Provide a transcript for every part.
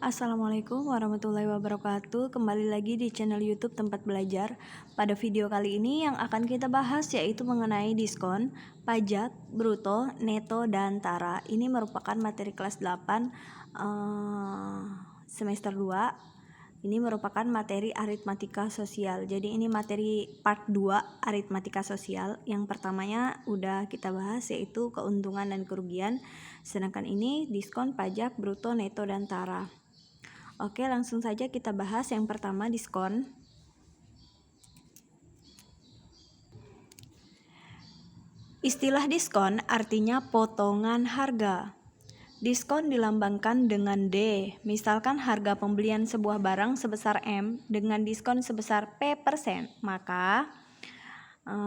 Assalamualaikum warahmatullahi wabarakatuh. Kembali lagi di channel YouTube Tempat Belajar. Pada video kali ini yang akan kita bahas yaitu mengenai diskon, pajak, bruto, neto, dan tara. Ini merupakan materi kelas 8 semester 2. Ini merupakan materi aritmatika sosial. Jadi ini materi part 2 aritmatika sosial. Yang pertamanya udah kita bahas yaitu keuntungan dan kerugian. Sedangkan ini diskon, pajak, bruto, neto, dan tara. Oke, langsung saja kita bahas yang pertama, diskon. Istilah diskon artinya potongan harga. Diskon dilambangkan dengan D. Misalkan harga pembelian sebuah barang sebesar M dengan diskon sebesar P%, maka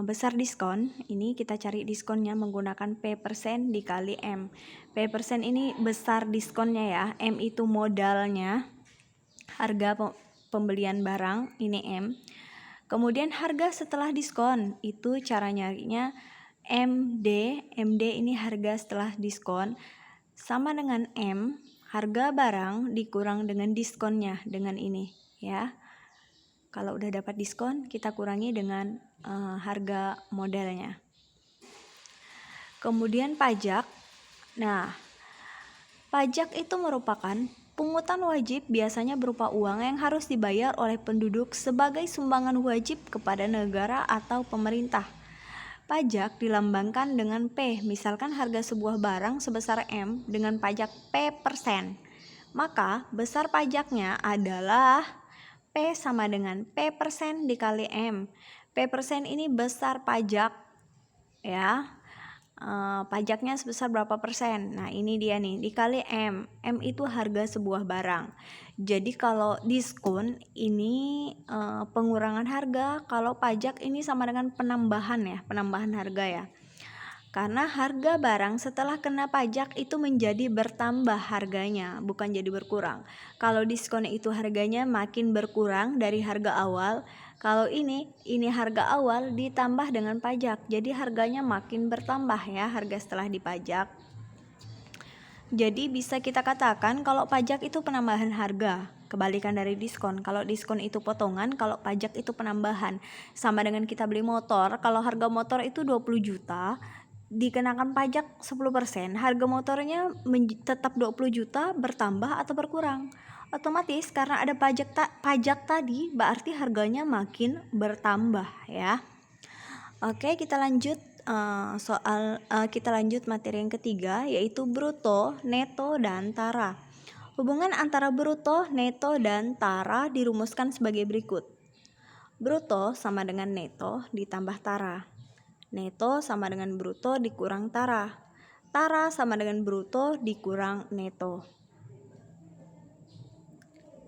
besar diskon, ini kita cari diskonnya menggunakan P% dikali M. P% ini besar diskonnya ya, M itu modalnya, harga pembelian barang, ini M. Kemudian harga setelah diskon, itu cara nyarinya MD. MD ini harga setelah diskon sama dengan M, harga barang dikurang dengan diskonnya, dengan ini ya. Kalau udah dapat diskon, kita kurangi dengan harga modalnya. Kemudian pajak. Nah, pajak itu merupakan pungutan wajib, biasanya berupa uang yang harus dibayar oleh penduduk sebagai sumbangan wajib kepada negara atau pemerintah. Pajak dilambangkan dengan P, misalkan harga sebuah barang sebesar M dengan pajak P%, maka besar pajaknya adalah P sama dengan P% dikali M. P% ini besar pajak ya. Pajaknya sebesar berapa persen? Nah, ini dia nih, dikali M. M itu harga sebuah barang. Jadi kalau diskon ini pengurangan harga, kalau pajak ini sama dengan penambahan ya, penambahan harga ya. Karena harga barang setelah kena pajak itu menjadi bertambah harganya, bukan jadi berkurang. Kalau diskon itu harganya makin berkurang dari harga awal. Kalau ini harga awal ditambah dengan pajak, jadi harganya makin bertambah ya, harga setelah dipajak. Jadi bisa kita katakan kalau pajak itu penambahan harga, kebalikan dari diskon. Kalau diskon itu potongan, kalau pajak itu penambahan. Sama dengan kita beli motor, kalau harga motor itu 20 juta, dikenakan pajak 10%, harga motornya tetap 20 juta, bertambah atau berkurang. Otomatis karena ada pajak tadi, berarti harganya makin bertambah ya. Oke, kita lanjut kita lanjut materi yang ketiga, yaitu bruto, neto, dan tara. Hubungan antara bruto, neto, dan tara dirumuskan sebagai berikut. Bruto sama dengan neto ditambah tara. Neto sama dengan bruto dikurang tara. Tara sama dengan bruto dikurang neto.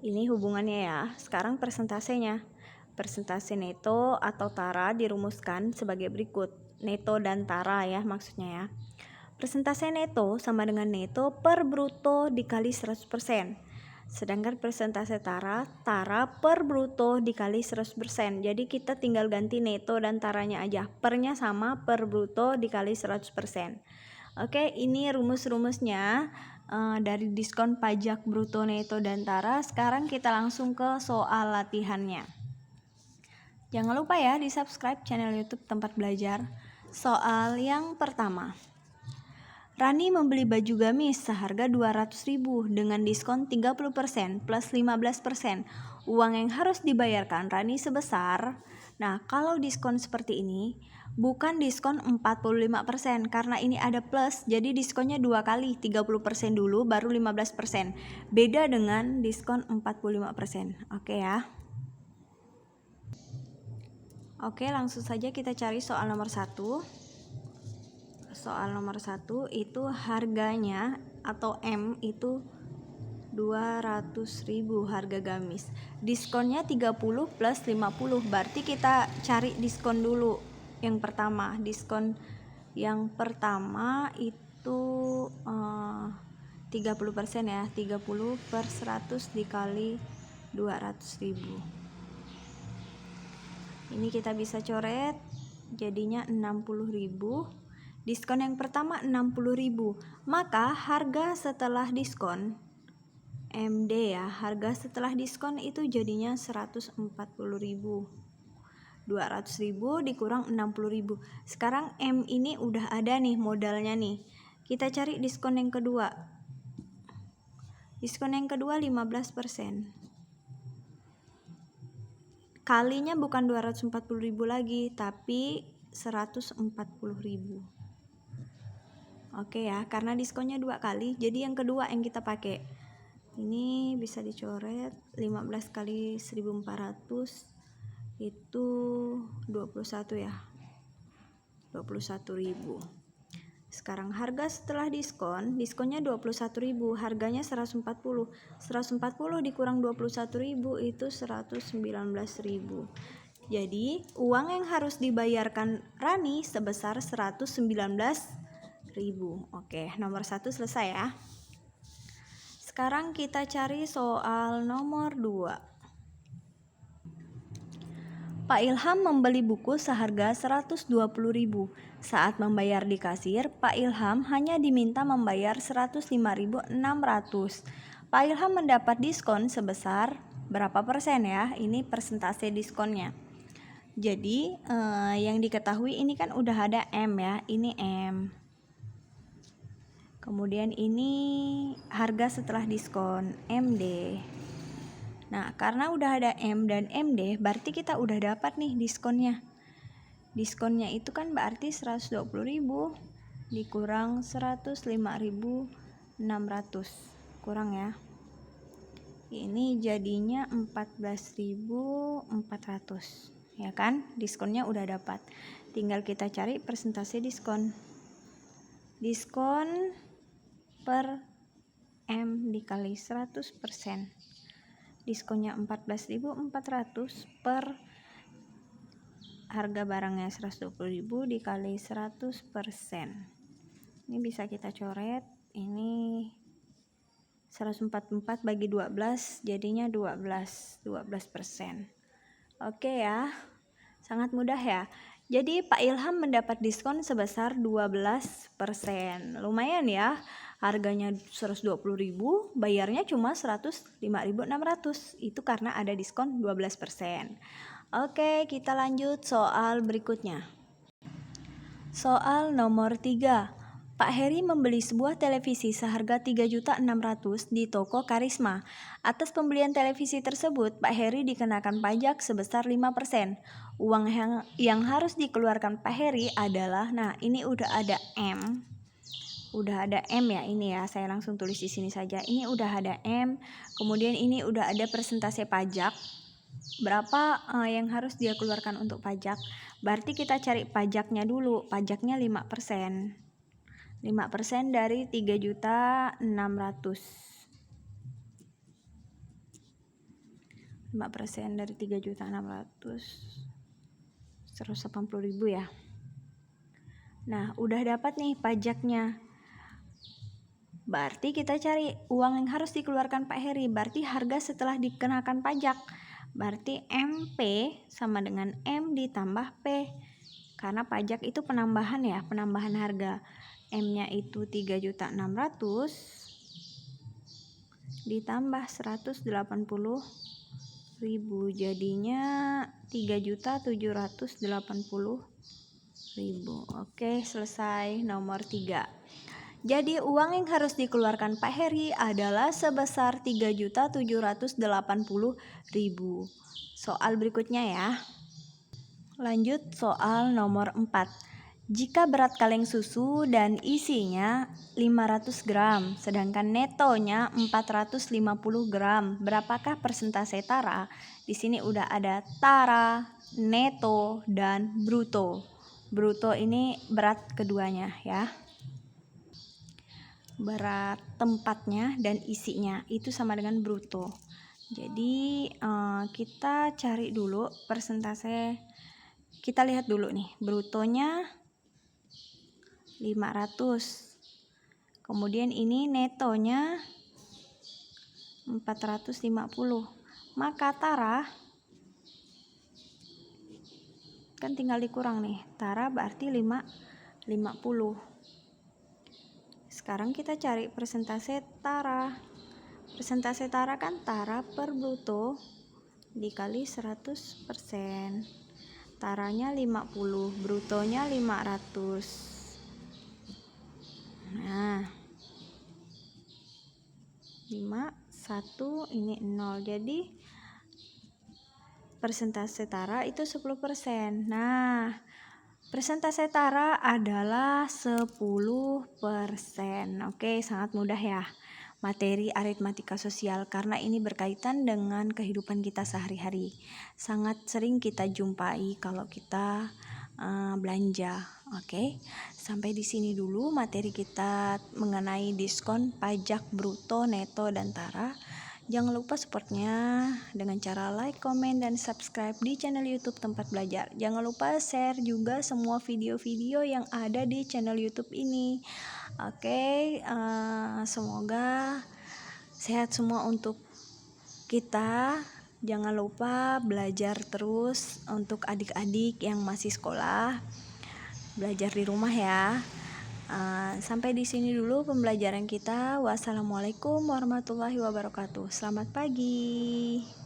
Ini hubungannya ya. Sekarang persentasenya. Persentase neto atau tara dirumuskan sebagai berikut. Neto dan tara ya maksudnya ya. Persentase neto sama dengan neto per bruto dikali 100%. Sedangkan persentase tara per bruto dikali 100%. Jadi kita tinggal ganti neto dan taranya aja. Pernya sama, per bruto dikali 100%. Oke, ini rumus-rumusnya dari diskon, pajak, bruto, neto, dan tara. Sekarang kita langsung ke soal latihannya. Jangan lupa ya di subscribe channel YouTube Tempat Belajar. Soal yang pertama. Rani membeli baju gamis seharga 200.000 dengan diskon 30% plus 15%. Uang yang harus dibayarkan Rani sebesar, nah kalau diskon seperti ini bukan diskon 45% karena ini ada plus, jadi diskonnya 2 kali, 30% dulu baru 15%. Beda dengan diskon 45%. Oke ya. Oke, langsung saja kita cari soal nomor 1. Soal nomor 1 itu harganya atau M itu 200.000 harga gamis. Diskonnya 30 plus 50, berarti kita cari diskon dulu. Yang pertama, diskon yang pertama itu 30% ya. 30 per 100 dikali 200.000. Ini kita bisa coret jadinya 60.000. Diskon yang pertama 60.000, maka harga setelah diskon MD ya, harga setelah diskon itu jadinya 140.000. 200.000 dikurang 60.000. Sekarang M ini udah ada nih modalnya nih. Kita cari diskon yang kedua. Diskon yang kedua 15%. Kalinya bukan 240.000 lagi, tapi 140.000. Oke ya, karena diskonnya 2 kali, jadi yang kedua yang kita pakai. Ini bisa dicoret 15 kali 1.400 itu 21 ya. 21.000. Sekarang harga setelah diskon, diskonnya 21.000, harganya 140. 140 dikurang 21.000 itu 119.000. Jadi, uang yang harus dibayarkan Rani sebesar 119.000. Oke, nomor 1 selesai ya. Sekarang kita cari soal nomor 2. Pak Ilham membeli buku seharga 120.000. Saat membayar di kasir, Pak Ilham hanya diminta membayar 105.600. Pak Ilham mendapat diskon sebesar berapa persen ya? Ini persentase diskonnya. Jadi yang diketahui ini kan udah ada M ya, ini M. Kemudian ini harga setelah diskon, MD. Nah, karena udah ada M dan MD, berarti kita udah dapat nih diskonnya. Diskonnya itu kan berarti 120.000 dikurang 105.600. Kurang ya. Ini jadinya 14.400. Ya kan? Diskonnya udah dapat. Tinggal kita cari persentase diskon. Diskon per M dikali 100%. Diskonnya 14.400 per harga barangnya 120.000 dikali 100%. Ini bisa kita coret. Ini 144 bagi 12 jadinya 12%. Oke ya. Sangat mudah ya. Jadi Pak Ilham mendapat diskon sebesar 12%. Lumayan ya. Harganya 120.000, bayarnya cuma 105.600. Itu karena ada diskon 12%. Oke, kita lanjut soal berikutnya. Soal nomor 3. Pak Heri membeli sebuah televisi seharga 3.600.000 di toko Karisma. Atas pembelian televisi tersebut, Pak Heri dikenakan pajak sebesar 5%. Uang yang harus dikeluarkan Pak Heri adalah, nah ini udah ada M. Udah ada M ya ini ya, saya langsung tulis di sini saja. Ini udah ada M, kemudian ini udah ada persentase pajak. Berapa yang harus dia keluarkan untuk pajak? Berarti kita cari pajaknya dulu. Pajaknya 5%. 5% dari 3.600. 5% dari 3.600. 180.000 ya. Nah, udah dapat nih pajaknya. Berarti kita cari uang yang harus dikeluarkan Pak Heri. Berarti harga setelah dikenakan pajak. Berarti MP sama dengan M ditambah P. Karena pajak itu penambahan ya, penambahan harga. M-nya itu 3.600 ditambah 180.000. Jadinya 3.780.000. Oke, selesai nomor 3. Jadi uang yang harus dikeluarkan Pak Heri adalah sebesar 3.780.000. Soal berikutnya ya. Lanjut soal nomor 4. Jika berat kaleng susu dan isinya 500 gram, sedangkan netonya 450 gram, berapakah persentase tara? Di sini udah ada tara, neto, dan bruto. Bruto ini berat keduanya ya. Berat tempatnya dan isinya itu sama dengan bruto. Jadi kita cari dulu persentase. Kita lihat dulu nih, brutonya 500. Kemudian ini netonya 450. Maka tara kan tinggal dikurang nih. Tara berarti 50. Sekarang kita cari persentase tara. Persentase tara kan tara per bruto dikali 100%. Taranya 50, brutonya 500. Nah, 5, 1, ini 0. Jadi persentase tara itu 10%. Nah, persentase tara adalah 10%. Oke, sangat mudah ya. Materi aritmatika sosial karena ini berkaitan dengan kehidupan kita sehari-hari. Sangat sering kita jumpai kalau kita belanja. Oke. Sampai di sini dulu materi kita mengenai diskon pajak bruto, neto, dan tara. Jangan lupa supportnya dengan cara like, komen, dan subscribe di channel YouTube Tempat Belajar. Jangan lupa share juga semua video-video yang ada di channel YouTube ini. Oke, semoga sehat semua untuk kita. Jangan lupa belajar terus untuk adik-adik yang masih sekolah. Belajar di rumah ya. Sampai di sini dulu pembelajaran kita. Wassalamualaikum warahmatullahi wabarakatuh. Selamat pagi.